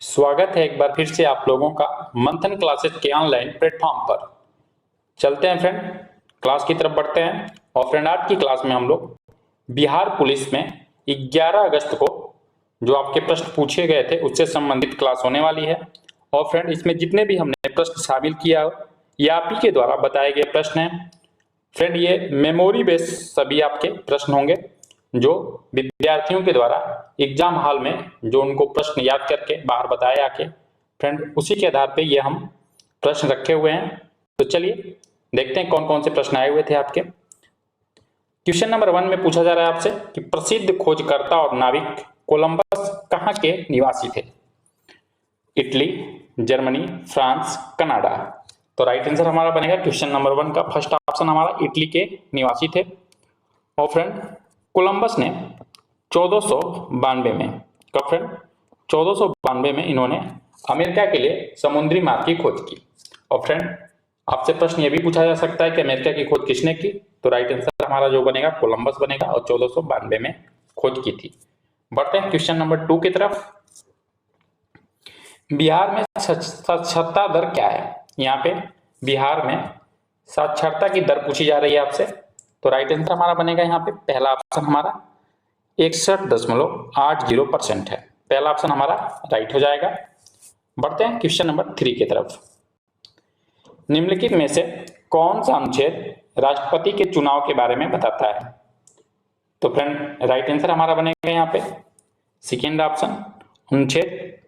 स्वागत है एक बार फिर से आप लोगों का मंथन क्लासेस के ऑनलाइन प्लेटफॉर्म पर। चलते हैं फ्रेंड, क्लास की तरफ बढ़ते हैं। और फ्रेंड, आज की क्लास में हम लोग बिहार पुलिस में 11 अगस्त को जो आपके प्रश्न पूछे गए थे उससे संबंधित क्लास होने वाली है। और फ्रेंड, इसमें जितने भी हमने प्रश्न शामिल किया ये आप ही के द्वारा बताए गए प्रश्न हैं। फ्रेंड, ये मेमोरी बेस्ड सभी आपके प्रश्न होंगे जो विद्यार्थियों के द्वारा एग्जाम हॉल में जो उनको प्रश्न याद करके बाहर बताए आके, फ्रेंड उसी के आधार पे ये हम प्रश्न रखे हुए हैं। तो चलिए देखते हैं कौन कौन से प्रश्न आए हुए थे आपके। क्वेश्चन नंबर 1 में पूछा जा रहा है आपसे कि प्रसिद्ध खोजकर्ता और नाविक कोलंबस कहाँ के निवासी थे? Italy, Germany, France, Canada. तो राइट आंसर हमारा बनेगा क्वेश्चन नंबर 1 का फर्स्ट ऑप्शन हमारा इटली के निवासी थे। और फ्रेंड, कोलंबस ने 1492 में, कब फ्रेंड? 1492 में इन्होंने अमेरिका के लिए समुद्री मार्ग की खोज की। और फ्रेंड, आपसे प्रश्न यह भी पूछा जा सकता है कि अमेरिका की खोज किसने की? तो राइट आंसर हमारा जो बनेगा कोलंबस बनेगा और 1492 में खोज की थी। बढ़ते हैं क्वेश्चन नंबर 2 की तरफ। बिहार में साक्षरता दर क्या है? यहाँ पे बिहार में साक्षरता की दर पूछी जा रही है आपसे। तो राइट आंसर हमारा बनेगा यहाँ पे पहला ऑप्शन हमारा 61.80% है। पहला ऑप्शन हमारा राइट हो जाएगा। बढ़ते हैं क्वेश्चन नंबर 3 की तरफ। निम्नलिखित में से कौन सा अनुच्छेद राष्ट्रपति के चुनाव के बारे में बताता है? तो फ्रेंड, राइट आंसर हमारा बनेगा यहाँ पे सेकेंड ऑप्शन अनुच्छेद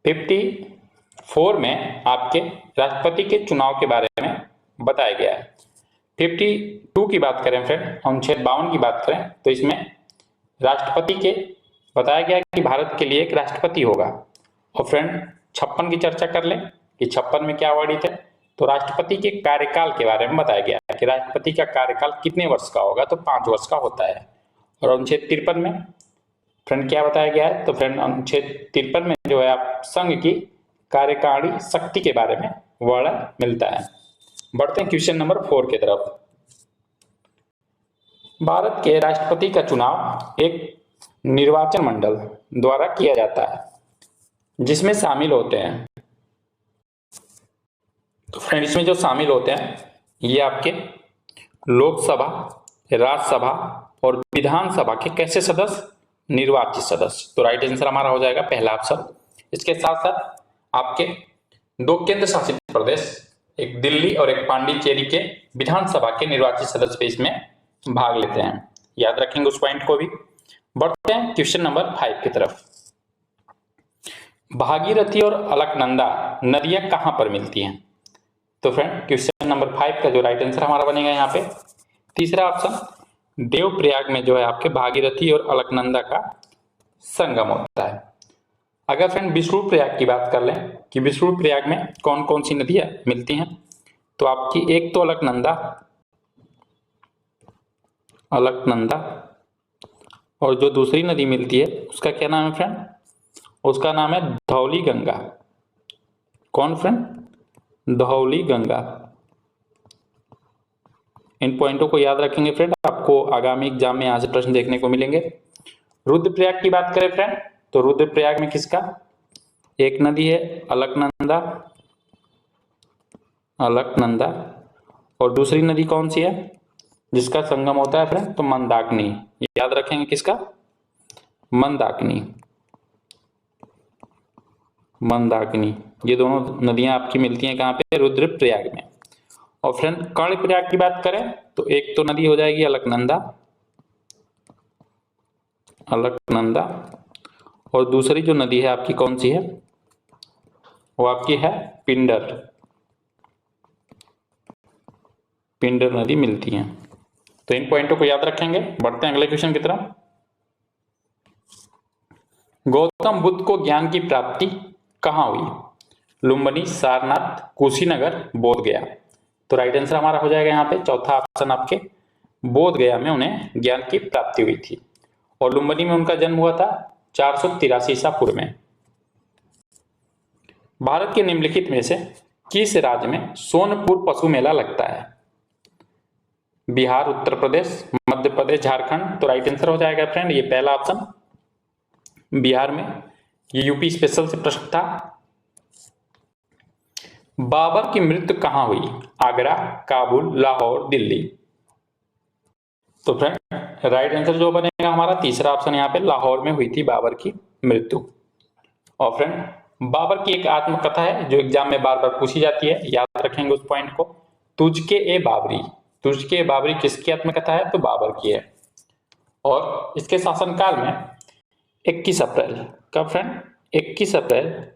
54 में आपके राष्ट्रपति के चुनाव के बारे में बताया गया है। 52 की बात करें फ्रेंड, अनुच्छेद 52 की बात करें तो इसमें राष्ट्रपति के बताया गया कि भारत के लिए एक राष्ट्रपति होगा। और फ्रेंड 56 की चर्चा कर लें कि 56 में क्या वर्णित है? तो राष्ट्रपति के कार्यकाल के बारे में बताया गया है कि राष्ट्रपति का कार्यकाल कितने वर्ष का होगा? तो 5 वर्ष का होता है। और अनुच्छेद 53 में फ्रेंड क्या बताया गया है? तो फ्रेंड अनुच्छेद 53 में जो है आप संघ की कार्यकारी शक्ति के बारे में वर्णन मिलता है। बढ़ते हैं क्वेश्चन नंबर 4 की तरफ। भारत के राष्ट्रपति का चुनाव एक निर्वाचन मंडल द्वारा किया जाता है जिसमें शामिल होते हैं, तो फ्रेंड इसमें जो शामिल होते हैं ये आपके लोकसभा, राज्यसभा और विधानसभा के कैसे सदस्य? निर्वाचित सदस्य। तो राइट आंसर हमारा हो जाएगा पहला ऑप्शन। इसके साथ साथ आपके 2 केंद्र शासित प्रदेश, एक दिल्ली और एक पांडिचेरी के विधानसभा के निर्वाचित सदस्य इसमें भाग लेते हैं। याद रखेंगे उस पॉइंट को भी। बढ़ते हैं क्वेश्चन नंबर 5 की तरफ। भागीरथी और अलकनंदा नदियां कहां पर मिलती हैं? तो फ्रेंड क्वेश्चन नंबर 5 का जो राइट आंसर हमारा बनेगा यहाँ पे तीसरा ऑप्शन देवप्रयाग में जो है आपके भागीरथी और अलकनंदा का संगम होता है। अगर फ्रेंड विष्णु प्रयाग की बात कर लें कि विष्णु प्रयाग में कौन कौन सी नदियां मिलती हैं, तो आपकी एक तो अलकनंदा और जो दूसरी नदी मिलती है उसका क्या नाम है फ्रेंड? उसका नाम है धौली गंगा। कौन फ्रेंड? धौली गंगा। इन पॉइंटों को याद रखेंगे फ्रेंड, आपको आगामी एग्जाम में यहाँ से प्रश्न देखने को मिलेंगे। रुद्रप्रयाग की बात करें फ्रेंड तो रुद्रप्रयाग में किसका एक नदी है? अलकनंदा और दूसरी नदी कौन सी है जिसका संगम होता है फ्रेंड? तो मंदाकिनी। याद रखेंगे किसका? मंदाकिनी। ये दोनों नदियां आपकी मिलती हैं कहाँ पे? रुद्रप्रयाग में। और फ्रेंड कर्णप्रयाग की बात करें तो एक तो नदी हो जाएगी अलकनंदा और दूसरी जो नदी है आपकी कौन सी है? वो आपकी है पिंडर नदी मिलती है। तो इन पॉइंटों को याद रखेंगे। बढ़ते हैं अगले क्वेश्चन की तरफ। गौतम बुद्ध को ज्ञान की प्राप्ति कहाँ हुई? लुम्बिनी, सारनाथ, कुशीनगर, बोध गया। तो राइट आंसर हमारा हो जाएगा यहाँ पे चौथा ऑप्शन आपके बोध गया में उन्हें ज्ञान की प्राप्ति हुई थी। और लुम्बिनी में उनका जन्म हुआ था 483 ईसा पूर्व में। भारत के निम्नलिखित में से किस राज्य में सोनपुर पशु मेला लगता है? बिहार, उत्तर प्रदेश, मध्य प्रदेश, झारखंड। तो राइट आंसर हो जाएगा फ्रेंड ये पहला ऑप्शन बिहार में ये यूपी स्पेशल से प्रश्न था। बाबर की मृत्यु कहाँ हुई? आगरा, काबुल, लाहौर, दिल्ली। तो फ्रेंड राइट आंसर जो बनेगा हमारा तीसरा ऑप्शन यहाँ पे लाहौर में हुई थी बाबर की मृत्यु। और फ्रेंड बाबर की एक आत्मकथा है जो एग्जाम में बार बार पूछी जाती है, याद रखेंगे उस पॉइंट को। तुझके ए बाबरी, तुझके ए बाबरी किसकी आत्मकथा है? तो बाबर की है। और इसके शासनकाल में 21 अप्रैल, कब फ्रेंड? 21 अप्रैल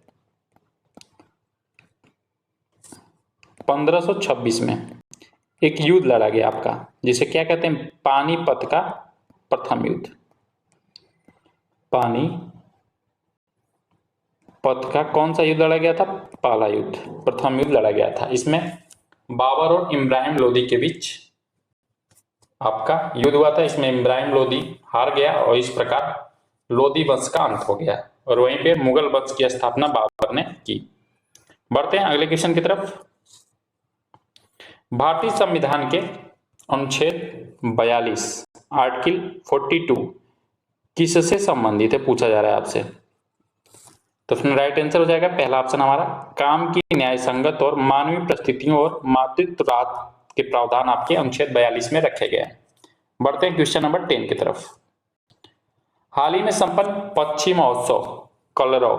1526 में एक युद्ध लड़ा गया आपका, जिसे क्या कहते हैं? पानीपत का प्रथम युद्ध। पानीपत का कौन सा युद्ध लड़ा गया था? पहला युद्ध, प्रथम युद्ध लड़ा गया था। इसमें बाबर और इब्राहिम लोदी के बीच आपका युद्ध हुआ था। इसमें इब्राहिम लोदी हार गया और इस प्रकार लोदी वंश का अंत हो गया और वहीं पे मुगल वंश की स्थापना बाबर ने की। बढ़ते हैं अगले क्वेश्चन की तरफ। भारतीय संविधान के अनुच्छेद 42 आर्टिकल 42 किससे संबंधित है? पूछा जा रहा है आपसे। तो फिर राइट आंसर हो जाएगा पहला ऑप्शन हमारा, काम की न्याय संगत और मानवीय परिस्थितियों और मातृत्व राहत के प्रावधान आपके अनुच्छेद 42 में रखे गए हैं। बढ़ते हैं क्वेश्चन नंबर 10 की तरफ। हाल ही में संपन्न पक्षी महोत्सव कलरव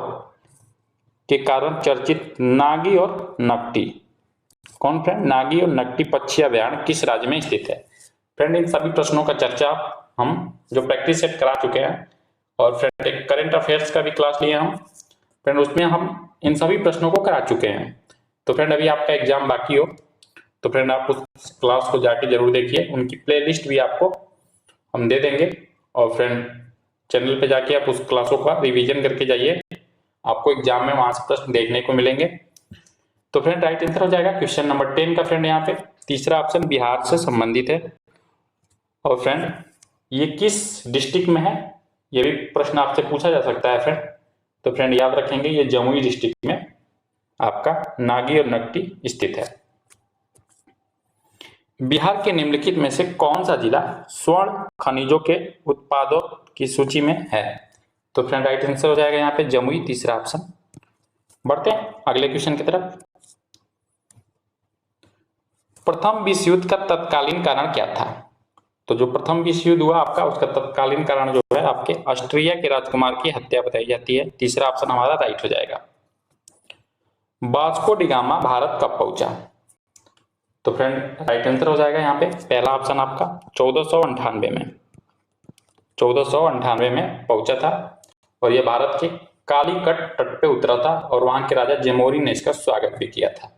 के कारण चर्चित नागी और नकटी, कौन फ्रेंड? नागी और नकटी पक्षी अभ्यारण्य किस राज्य में स्थित है? फ्रेंड इन सभी प्रश्नों का चर्चा हम जो प्रैक्टिस सेट करा चुके हैं और फ्रेंड एक करंट अफेयर्स का भी क्लास लिए हम फ्रेंड, उसमें हम इन सभी प्रश्नों को करा चुके हैं। तो फ्रेंड अभी आपका एग्जाम बाकी हो तो फ्रेंड आप उस क्लास को जाके जरूर देखिए, उनकी प्लेलिस्ट भी आपको हम दे देंगे। और फ्रेंड चैनल पे जाके आप उस क्लासों का रिवीजन करके जाइए, आपको एग्जाम में वहां से प्रश्न देखने को मिलेंगे। तो फ्रेंड राइट आंसर हो जाएगा क्वेश्चन नंबर 10 का फ्रेंड यहाँ पे तीसरा ऑप्शन बिहार से संबंधित है। और फ्रेंड ये किस डिस्ट्रिक्ट में है? ये भी प्रश्न आपसे पूछा जा सकता है फ्रेंड। तो फ्रेंड याद रखेंगे ये जमुई डिस्ट्रिक्ट में आपका नागी और नकटी स्थित है। बिहार के निम्नलिखित में से कौन सा जिला स्वर्ण खनिजों के उत्पादों की सूची में है? तो फ्रेंड राइट आंसर हो जाएगा यहाँ पे जमुई, तीसरा ऑप्शन। बढ़ते हैं अगले क्वेश्चन की तरफ। प्रथम विश्व युद्ध का तत्कालीन कारण क्या था? तो जो प्रथम विश्व युद्ध हुआ आपका उसका तत्कालीन कारण जो है आपके ऑस्ट्रिया के राजकुमार की हत्या बताई जाती है। तीसरा ऑप्शन हमारा राइट हो जाएगा। वास्को डी गामा भारत कब पहुंचा? तो फ्रेंड राइट आंसर हो जाएगा यहाँ पे पहला ऑप्शन आपका 1498 में, 1498 में पहुंचा था और यह भारत के कालीकट तट पे उतरा था और वहां के राजा जेमोरी ने इसका स्वागत भी किया था।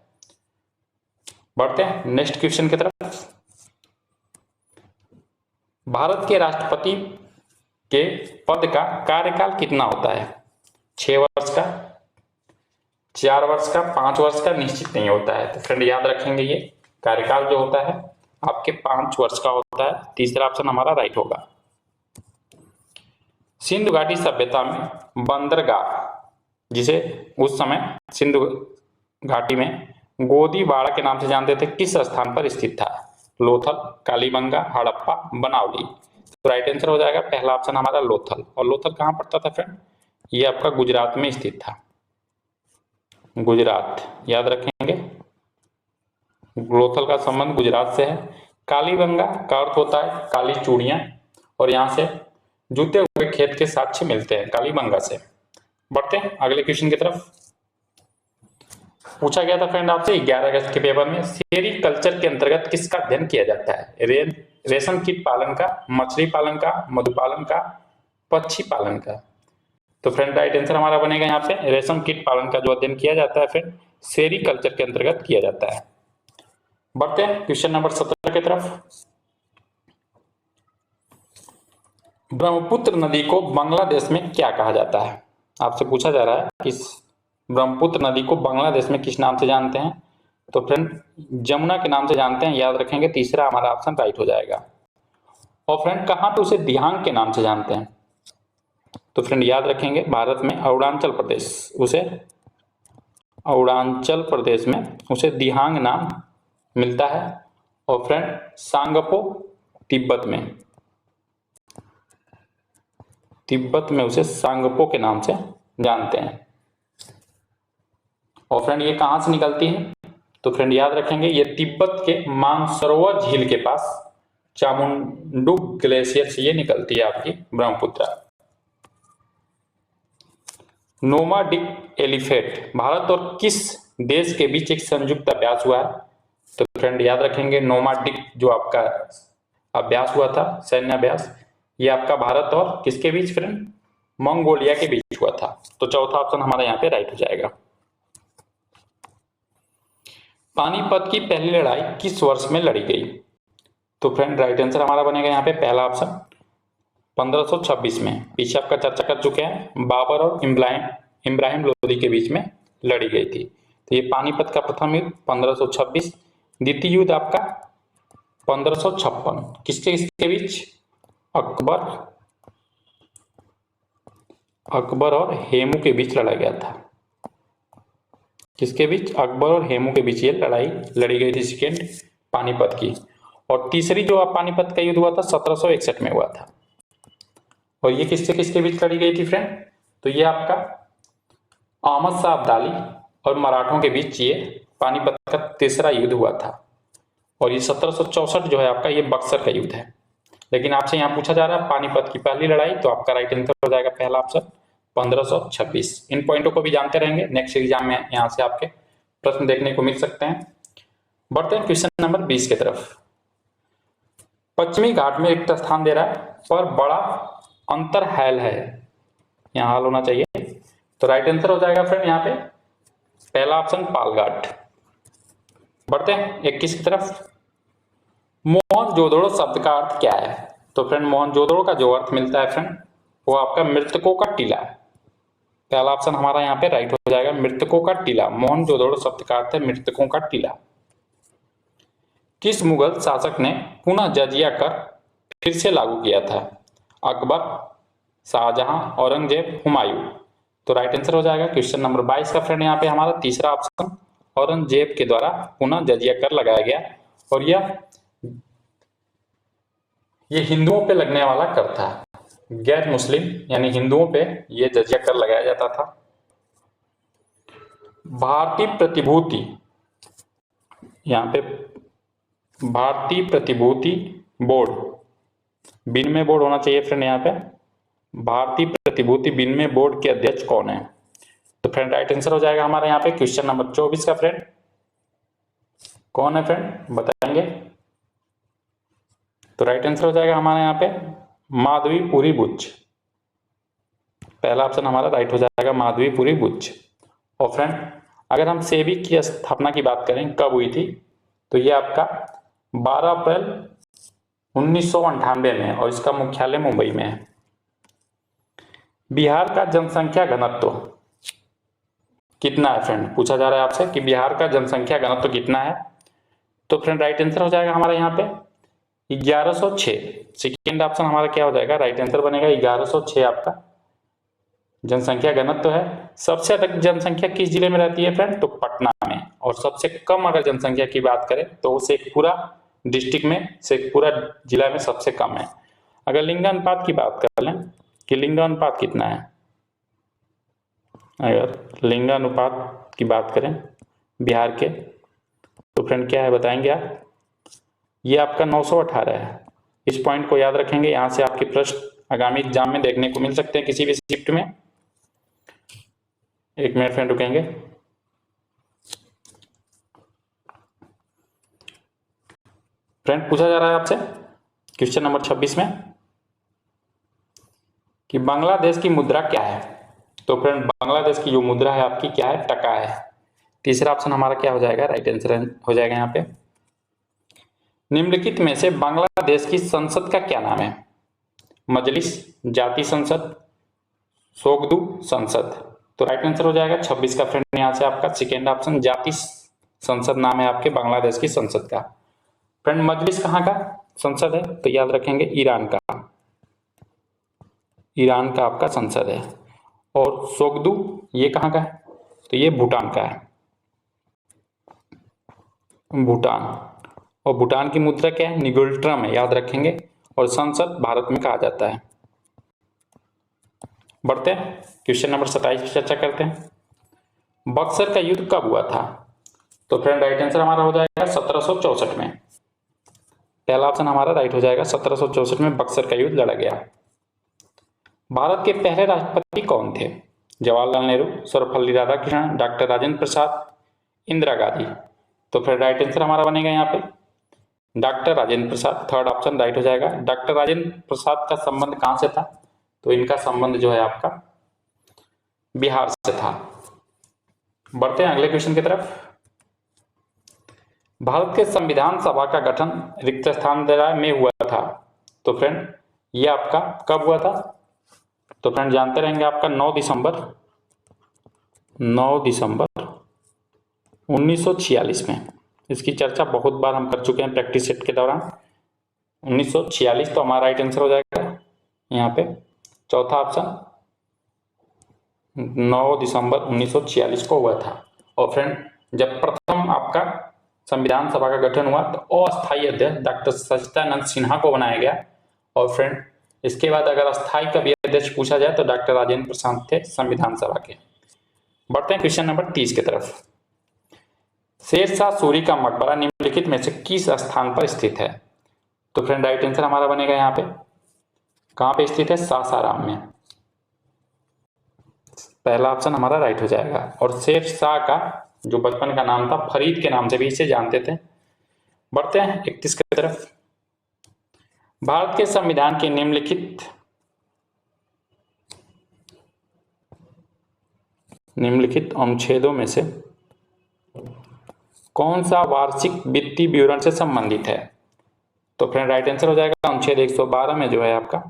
बढ़ते हैं नेक्स्ट क्वेश्चन की तरफ। भारत के राष्ट्रपति के पद का कार्यकाल कितना होता है? 6 वर्ष का, 4 वर्ष का, 5 वर्ष का निश्चित नहीं होता है। तो फ्रेंड याद रखेंगे ये कार्यकाल जो होता है आपके 5 वर्ष का होता है। तीसरा ऑप्शन हमारा राइट होगा। सिंधु घाटी सभ्यता में बंदरगाह, जिसे उस समय सिंधु घाटी में गोदीवाड़ा के नाम से जानते थे, किस स्थान पर स्थित था? लोथल, कालीबंगा, हड़प्पा, बनावली। तो राइट आंसर हो जाएगा पहला ऑप्शन हमारा लोथल। और लोथल कहां पड़ता था फ्रेंड? ये आपका गुजरात में स्थित था, गुजरात, याद रखेंगे लोथल का संबंध गुजरात से है। कालीबंगा का अर्थ होता है काली चूड़ियां और यहां से जूते हुए खेत के साक्ष्य मिलते हैं कालीबंगा से। बढ़ते हैं अगले क्वेश्चन की तरफ। पूछा गया था फ्रेंड आपसे 11 अगस्त के पेपर में सेरीकल्चर के अंतर्गत किसका अध्ययन किया जाता है? रेशम कीट पालन का, मछली पालन का, मधुपालन का, पक्षी पालन का। तो फ्रेंड राइट आंसर हमारा बनेगा यहाँ पे रेशम कीट पालन का जो अध्ययन किया जाता है फ्रेंड सेरीकल्चर के अंतर्गत किया जाता है। बढ़ते हैं क्वेश्चन नंबर 17 की तरफ। ब्रह्मपुत्र नदी को बांग्लादेश में क्या कहा जाता है? आपसे पूछा जा रहा है कि ब्रह्मपुत्र नदी को बांग्लादेश में किस नाम से जानते हैं? तो फ्रेंड जमुना के नाम से जानते हैं, याद रखेंगे तीसरा हमारा ऑप्शन राइट हो जाएगा। और फ्रेंड कहां पे उसे दिहांग के नाम से जानते हैं? तो फ्रेंड याद रखेंगे भारत में अरुणाचल प्रदेश, उसे अरुणाचल प्रदेश में उसे दिहांग नाम मिलता है। और फ्रेंड सांगपो तिब्बत में उसे सांगपो के नाम से जानते हैं। और फ्रेंड ये कहां से निकलती है? तो फ्रेंड याद रखेंगे ये तिब्बत के मानसरोवर झील के पास चामुंडू ग्लेशियर से ये निकलती है आपकी ब्रह्मपुत्र। नोमाडिक एलिफेंट भारत और किस देश के बीच एक संयुक्त अभ्यास हुआ है? तो फ्रेंड याद रखेंगे नोमाडिक जो आपका अभ्यास हुआ था, सैन्य अभ्यास, ये आपका भारत और किसके बीच फ्रेंड? मंगोलिया के बीच हुआ था। तो चौथा ऑप्शन हमारा यहाँ पे राइट हो जाएगा। पानीपत की पहली लड़ाई किस वर्ष में लड़ी गई? तो फ्रेंड राइट आंसर हमारा बनेगा यहाँ पे पहला ऑप्शन 1526 में। पीछे आपका चर्चा कर चुके हैं, बाबर और इब्राहिम लोदी के बीच में लड़ी गई थी। तो ये पानीपत का प्रथम युद्ध 1526, द्वितीय युद्ध आपका 1556 किसके बीच? अकबर और हेमू के बीच लड़ा गया था। किसके बीच? अकबर और हेमू के बीच ये लड़ाई लड़ी गई थी, सेकेंड पानीपत की। और तीसरी जो पानीपत का युद्ध हुआ था 1761 में हुआ था। और ये किससे किसके बीच लड़ी गई थी फ्रेंड? तो ये आपका अहमद शाह अब्दाली और मराठों के बीच ये पानीपत का तीसरा युद्ध हुआ था। और ये 1764 जो है आपका ये बक्सर का युद्ध है। लेकिन आपसे यहाँ पूछा जा रहा है पानीपत की पहली लड़ाई, तो आपका राइट आंसर हो जाएगा पहला ऑप्शन 1526। इन पॉइंटों को भी जानते रहेंगे, नेक्स्ट एग्जाम में यहाँ से आपके प्रश्न देखने को मिल सकते हैं। बढ़ते हैं क्वेश्चन नंबर 20 की तरफ। पश्चिमी घाट में एक स्थान दे रहा है पर बड़ा अंतर हैल है, यहाँ हाल होना चाहिए। तो राइट आंसर हो जाएगा फ्रेंड यहाँ पे पहला ऑप्शन पालघाट। बढ़ते हैं 21 की तरफ। मोहनजोदड़ो शब्द का अर्थ क्या है? तो फ्रेंड मोहनजोदड़ो का जो अर्थ मिलता है फ्रेंड वो आपका मृतकों का टीला। पहला ऑप्शन हमारा यहाँ पे राइट हो जाएगा, मृतकों का टीला। मोहनजोदड़ो शब्द का अर्थ है मृतकों का टीला। किस मुगल शासक ने पुनः जजिया कर फिर से लागू किया था? अकबर, शाहजहां, औरंगजेब, हुमायूं। तो राइट आंसर हो जाएगा क्वेश्चन नंबर 22 का फ्रेंड यहाँ पे हमारा तीसरा ऑप्शन औरंगजेब के द्वारा पुनः जजिया कर लगाया गया। और ये हिंदुओं पे लगने वाला कर था, गैर मुस्लिम यानी हिंदुओं पे ये जजिया कर लगाया जाता था। भारतीय प्रतिभूति, यहाँ पे भारतीय प्रतिभूति बोर्ड, विनिमय बोर्ड होना चाहिए फ्रेंड। यहाँ पे भारतीय प्रतिभूति विनिमय बोर्ड के अध्यक्ष कौन है? तो फ्रेंड राइट आंसर हो जाएगा हमारे यहाँ पे क्वेश्चन नंबर 24 का फ्रेंड कौन है फ्रेंड बताएंगे? तो राइट आंसर हो जाएगा हमारे यहाँ पे माधवीपुरी बुच। पहला ऑप्शन हमारा राइट हो जाएगा माधवीपुरी बुच। और फ्रेंड अगर हम सेबी की स्थापना की बात करें कब हुई थी, तो ये आपका 12 अप्रैल 1998 में, और इसका मुख्यालय मुंबई में है। बिहार का जनसंख्या घनत्व कितना है फ्रेंड? पूछा जा रहा है आपसे कि बिहार का जनसंख्या घनत्व कितना है। तो फ्रेंड राइट आंसर हो जाएगा हमारा यहाँ पे 1106। सेकेंड ऑप्शन हमारा क्या हो जाएगा? राइट आंसर बनेगा 1106 आपका जनसंख्या घनत्व है। सबसे अधिक जनसंख्या किस जिले में रहती है फ्रेंड? तो पटना में। और सबसे कम अगर जनसंख्या की बात करें तो उसे पूरा डिस्ट्रिक्ट में से पूरा जिला में सबसे कम है। अगर लिंगानुपात की बात कर लें कि लिंगानुपात कितना है, अगर लिंगानुपात की बात करें बिहार के तो फ्रेंड क्या है बताएंगे आप? ये आपका 918 है। इस पॉइंट को याद रखेंगे, यहाँ से आपके प्रश्न आगामी एग्जाम में देखने को मिल सकते हैं किसी भी शिफ्ट में। एक मिनट फ्रेंड रुकेंगे। फ्रेंड पूछा जा रहा है आपसे क्वेश्चन नंबर 26 में कि बांग्लादेश की मुद्रा क्या है? तो फ्रेंड बांग्लादेश की जो मुद्रा है आपकी क्या है? टका है। तीसरा ऑप्शन हमारा क्या हो जाएगा? राइट आंसर हो जाएगा यहाँ पे निम्नलिखित में से बांग्लादेश की संसद का क्या नाम है? मजलिस, जाति संसद, सोगदू संसद। तो राइट आंसर हो जाएगा 26 का फ्रेंड यहाँ से आपका सेकेंड ऑप्शन जाति संसद नाम है आपके बांग्लादेश की संसद का। फ्रेंड मजलिस कहाँ का संसद है? तो याद रखेंगे ईरान का, ईरान का आपका संसद है। और सोगदू ये कहाँ का है? तो ये भूटान का है, भूटान। और भूटान की मुद्रा क्या है? निगुल्ट्रम है, याद रखेंगे। और संसद भारत में कहा जाता है। बढ़ते हैं क्वेश्चन नंबर 27 पे चर्चा करते हैं। बक्सर का युद्ध कब हुआ था? तो फ्रेंड राइट आंसर हमारा हो जाएगा 1764 में। पहला ऑप्शन हमारा राइट हो जाएगा, 1764 में बक्सर का युद्ध लड़ा गया। भारत के पहले राष्ट्रपति कौन थे? जवाहरलाल नेहरू, सर्वपल्ली राधाकृष्णन, डॉक्टर राजेंद्र प्रसाद, इंदिरा गांधी। तो फिर राइट आंसर हमारा बनेगा यहाँ पे doctor Rajendra Prasad. Third option right हो जाएगा। डॉक्टर राजेंद्र प्रसाद का संबंध कहां से था? तो इनका संबंध जो है आपका बिहार से था। बढ़ते हैं अगले क्वेश्चन की तरफ। भारत के संविधान सभा का गठन रिक्त स्थान में हुआ था। तो फ्रेंड ये आपका कब हुआ था? तो फ्रेंड जानते रहेंगे आपका 9 दिसंबर 1946 में। इसकी चर्चा बहुत बार हम कर चुके हैं प्रैक्टिस सेट के दौरान। 1946 तो हमारा राइट आंसर हो जाएगा यहाँ पे चौथा ऑप्शन 9 दिसंबर 1946 को हुआ था। और फ्रेंड जब प्रथम आपका संविधान सभा का गठन हुआ तो अस्थायी अध्यक्ष डॉक्टर सच्चिदानंद सिन्हा को बनाया गया। और फ्रेंड इसके बाद अगर अस्थायी कभी अध्यक्ष पूछा जाए तो डॉक्टर राजेंद्र प्रसाद थे संविधान सभा के। बढ़ते हैं क्वेश्चन नंबर 30 की तरफ। शेरशाह सूरी का मकबरा निम्नलिखित में से किस स्थान पर स्थित है? तो फ्रेंड राइट आंसर हमारा बनेगा यहाँ पे कहां पे स्थित है? सासाराम में। पहला ऑप्शन हमारा राइट हो जाएगा। और शेरशाह का जो बचपन का नाम था फरीद के नाम से भी इसे जानते थे। बढ़ते हैं 31 की तरफ। भारत के संविधान के निम्नलिखित अनुच्छेदों में से कौन सा वार्षिक वित्तीय विवरण से संबंधित है? तो फ्रेंड राइट आंसर हो जाएगा अनुच्छेद 112 में जो है आपका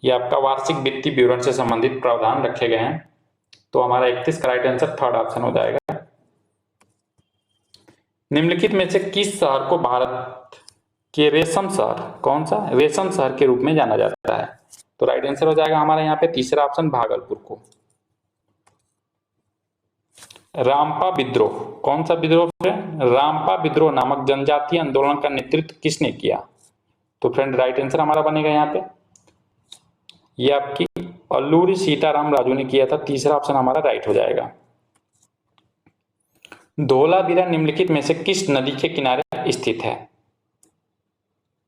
ये आपका वार्षिक वित्तीय विवरण से संबंधित प्रावधान रखे गए हैं। तो हमारा 31 का राइट आंसर थर्ड ऑप्शन हो जाएगा। निम्नलिखित में से किस शहर को भारत के रेशम शहर, कौन सा? रेशम शहर के रूप में जाना जाता है? तो राइट आंसर हो जाएगा हमारा यहाँ पे तीसरा ऑप्शन भागलपुर को। रामपा विद्रोह, कौन सा विद्रोह फ्रेंड? रामपा विद्रोह नामक जनजातीय आंदोलन का नेतृत्व किसने किया? तो फ्रेंड राइट आंसर हमारा बनेगा यहाँ पे ये आपकी अल्लूरी सीताराम राजू ने किया था। तीसरा ऑप्शन हमारा राइट हो जाएगा। धौलावीरा निम्नलिखित में से किस नदी के किनारे स्थित है?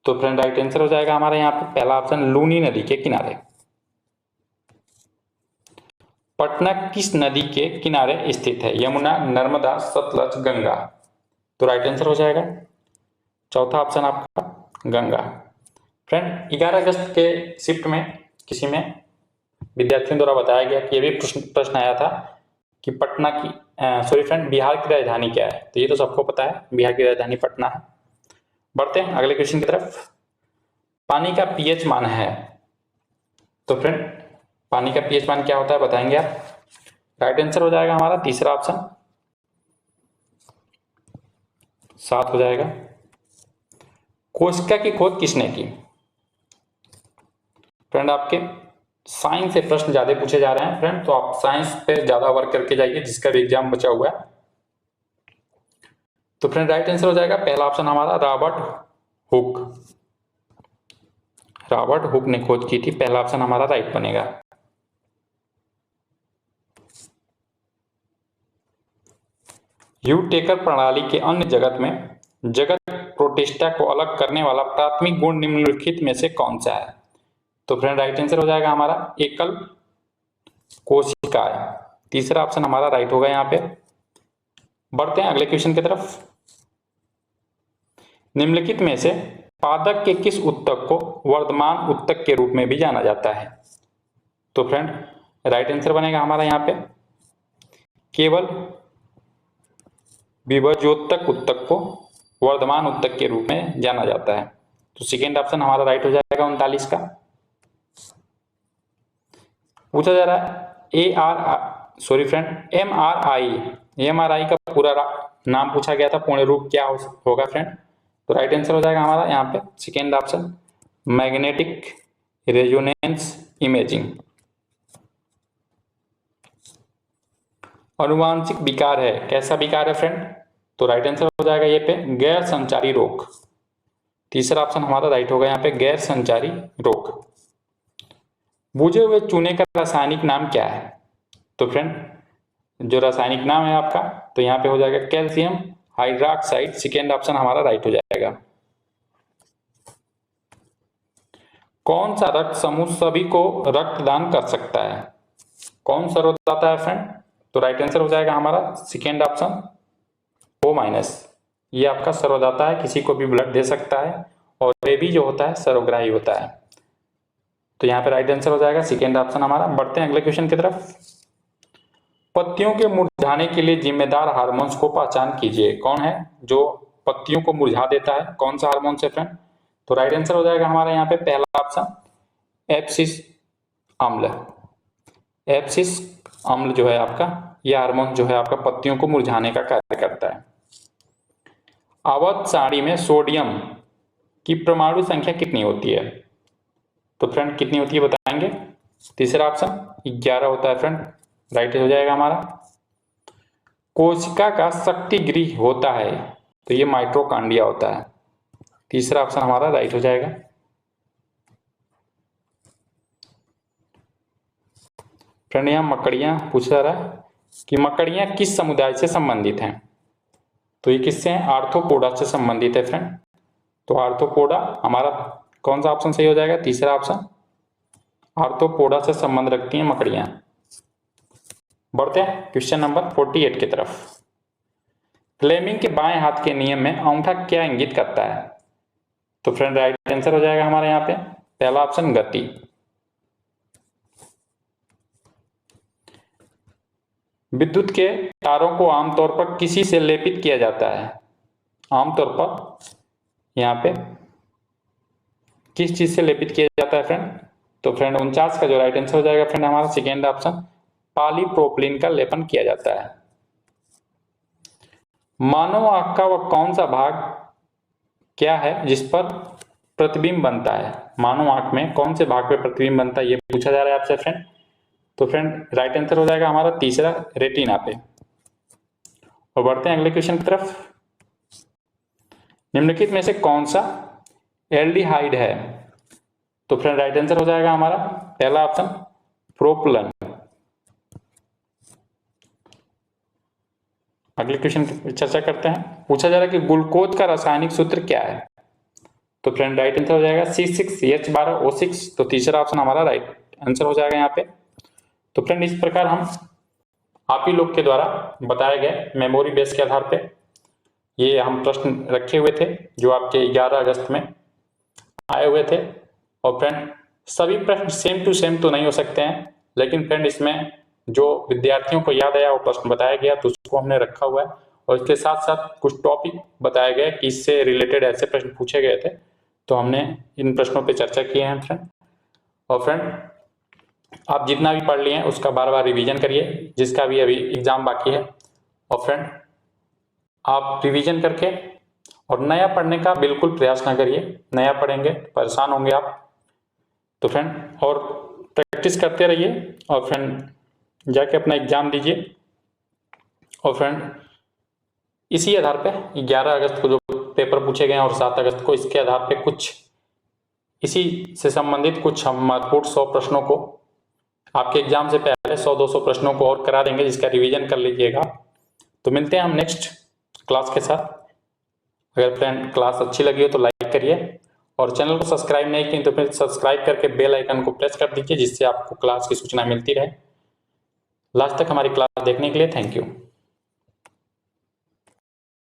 तो फ्रेंड राइट आंसर हो जाएगा हमारा यहाँ पे पहला ऑप्शन लूनी नदी के किनारे। पटना किस नदी के किनारे स्थित है? यमुना, नर्मदा, सतलज, गंगा। तो राइट आंसर हो जाएगा चौथा ऑप्शन आपका गंगा। फ्रेंड 11 अगस्त के शिफ्ट में किसी में विद्यार्थियों द्वारा बताया गया कि ये भी प्रश्न आया था कि पटना की बिहार की राजधानी क्या है? तो ये तो सबको पता है बिहार की राजधानी पटना है। बढ़ते हैं अगले क्वेश्चन की तरफ। पानी का पीएच मान है। तो फ्रेंड पानी का पीएच मान क्या होता है बताएंगे आप? राइट आंसर हो जाएगा हमारा तीसरा ऑप्शन 7 हो जाएगा। कोशिका की खोज किसने की? फ्रेंड आपके साइंस से प्रश्न ज्यादा पूछे जा रहे हैं फ्रेंड, तो आप साइंस पे ज्यादा वर्क करके जाइए जिसका भी एग्जाम बचा हुआ है। तो फ्रेंड राइट आंसर हो जाएगा पहला ऑप्शन हमारा रॉबर्ट हुक। रॉबर्ट हुक ने खोज की थी, पहला ऑप्शन हमारा राइट बनेगा। ह्यू-टेकर प्रणाली के अन्य जगत प्रोटिस्टा को अलग करने वाला प्राथमिक गुण निम्नलिखित में से कौन सा है? तो फ्रेंड राइट आंसर हो जाएगा हमारा एकल कोशिकाएं। तीसरा ऑप्शन हमारा राइट होगा यहाँ पे। बढ़ते हैं अगले क्वेश्चन की तरफ। निम्नलिखित में से पादप के किस ऊतक को वर्धमान ऊतक के रूप में भी जाना जाता है? तो फ्रेंड राइट आंसर बनेगा हमारा यहाँ पे केवल विभजोत्तक ऊतक को वर्धमान ऊतक के रूप में जाना जाता है। तो सेकेंड ऑप्शन हमारा राइट हो जाएगा 39 का। पूछा जा रहा है एमआरआई का पूरा नाम पूछा गया था, पूर्ण रूप क्या होगा फ्रेंड? तो राइट आंसर हो जाएगा हमारा यहाँ पे second option magnetic resonance imaging. अनुवांशिक विकार है, कैसा विकार है फ्रेंड? तो राइट आंसर हो जाएगा ये पे गैर संचारी रोग। तीसरा ऑप्शन हमारा राइट होगा यहाँ पे गैर संचारी रोग। बुझे हुए चूने का रासायनिक नाम क्या है? तो फ्रेंड जो रासायनिक नाम है आपका, तो यहाँ पे हो जाएगा कैल्शियम हाइड्रोक्साइड। सेकेंड ऑप्शन हमारा राइट हो जाएगा। कौन सा रक्त समूह सभी को रक्तदान कर सकता है? कौन सा रक्तदाता है फ्रेंड? तो राइट आंसर हो जाएगा हमारा सेकेंड ऑप्शन O माइनस। ये आपका सर्वदाता है, किसी को भी ब्लड दे सकता है, और ए भी जो होता है सर्वग्राही होता है। तो यहाँ पे राइट आंसर हो जाएगा सेकेंड ऑप्शन हमारा। बढ़ते हैं अगले क्वेश्चन की तरफ। पत्तियों के मुरझाने के लिए जिम्मेदार हार्मोन्स को पहचान कीजिए। कौन है जो पत्तियों को मुरझा देता है? कौन सा हार्मोन है फ्रेंड? तो राइट आंसर हो जाएगा हमारा यहाँ पे पहला ऑप्शन एब्सिस अम्ल। एब्सिस अम्ल जो है आपका, यह हार्मोन जो है आपका पत्तियों को मुरझाने का कार्य करता है। अवध सारणी में सोडियम की परमाणु संख्या कितनी होती है? तो फ्रेंड कितनी होती है बताएंगे? तीसरा ऑप्शन 11 होता है फ्रेंड, राइट हो जाएगा हमारा। कोशिका का शक्ति गृह होता है, तो ये माइटोकॉन्ड्रिया होता है। तीसरा ऑप्शन हमारा राइट हो जाएगा। फ्रेंड यहाँ मकड़ियां पूछा रहा है कि मकड़ियां किस समुदाय से संबंधित हैं? तो ये किससे हैं? आर्थ्रोपोडा से संबंधित है फ्रेंड। तो आर्थ्रोपोडा हमारा कौन सा ऑप्शन सही हो जाएगा? तीसरा ऑप्शन, आर्थ्रोपोडा से संबंध रखती हैं मकड़ियां। बढ़ते हैं क्वेश्चन नंबर 48 की तरफ। फ्लेमिंग के बाएं हाथ के नियम में अंगूठा क्या इंगित करता है? तो फ्रेंड राइट आंसर हो जाएगा हमारे यहाँ पे पहला ऑप्शन गति। विद्युत के तारों को आमतौर पर किसी से लेपित किया जाता है? आमतौर पर यहाँ पे किस चीज से लेपित किया जाता है फ्रेंड? तो फ्रेंड 49 का जो राइट आंसर हो जाएगा फ्रेंड हमारा सेकेंड ऑप्शन पॉलीप्रोपिलीन का लेपन किया जाता है। मानव आंख का वह कौन सा भाग क्या है जिस पर प्रतिबिंब बनता है? मानव आंख में कौन से भाग पे प्रतिबिंब बनता है, ये पूछा जा रहा है आपसे फ्रेंड। तो फ्रेंड राइट आंसर हो जाएगा हमारा तीसरा, रेटिना पे। और बढ़ते हैं अगले क्वेश्चन की तरफ। निम्नलिखित में से कौन सा एल्डिहाइड है? तो फ्रेंड राइट आंसर हो जाएगा हमारा पहला ऑप्शन प्रोपिलन। अगले क्वेश्चन की चर्चा करते हैं। पूछा जा रहा है कि ग्लूकोज का रासायनिक सूत्र क्या है? तो फ्रेंड राइट आंसर हो जाएगा C6H12O6। तो तीसरा ऑप्शन हमारा राइट आंसर हो जाएगा यहाँ पे। तो फ्रेंड इस प्रकार हम आप ही लोग के द्वारा बताए गए मेमोरी बेस के आधार पे ये हम प्रश्न रखे हुए थे जो आपके 11 अगस्त में आए हुए थे। और फ्रेंड सभी प्रश्न सेम टू सेम तो नहीं हो सकते हैं, लेकिन फ्रेंड इसमें जो विद्यार्थियों को याद आया वो प्रश्न बताया गया, तो उसको हमने रखा हुआ है। और इसके साथ साथ कुछ टॉपिक बताए गए कि इससे रिलेटेड ऐसे प्रश्न पूछे गए थे, तो हमने इन प्रश्नों पे चर्चा किए हैं फ्रेंड। और फ्रेंड आप जितना भी पढ़ लिए हैं उसका बार बार रिवीजन करिए, जिसका भी अभी एग्जाम बाकी है। और फ्रेंड आप रिवीजन करके और नया पढ़ने का बिल्कुल प्रयास ना करिए, नया पढ़ेंगे परेशान होंगे आप। तो फ्रेंड और प्रैक्टिस करते रहिए, और फ्रेंड जाके अपना एग्जाम दीजिए। और फ्रेंड इसी आधार पे 11 अगस्त को जो पेपर पूछे गए हैं और 7 अगस्त को, इसके आधार पे कुछ इसी से संबंधित कुछ हम महत्वपूर्ण 100 प्रश्नों को आपके एग्जाम से पहले 100-200 प्रश्नों को और करा देंगे, जिसका रिवीजन कर लीजिएगा। तो मिलते हैं हम नेक्स्ट क्लास के साथ। अगर फ्रेंड क्लास अच्छी लगी हो तो लाइक करिए, और चैनल को सब्सक्राइब नहीं किए तो फिर सब्सक्राइब करके बेल आइकन को प्रेस कर दीजिए, जिससे आपको क्लास की सूचना मिलती रहे। लास्ट तक हमारी क्लास देखने के लिए थैंक यू।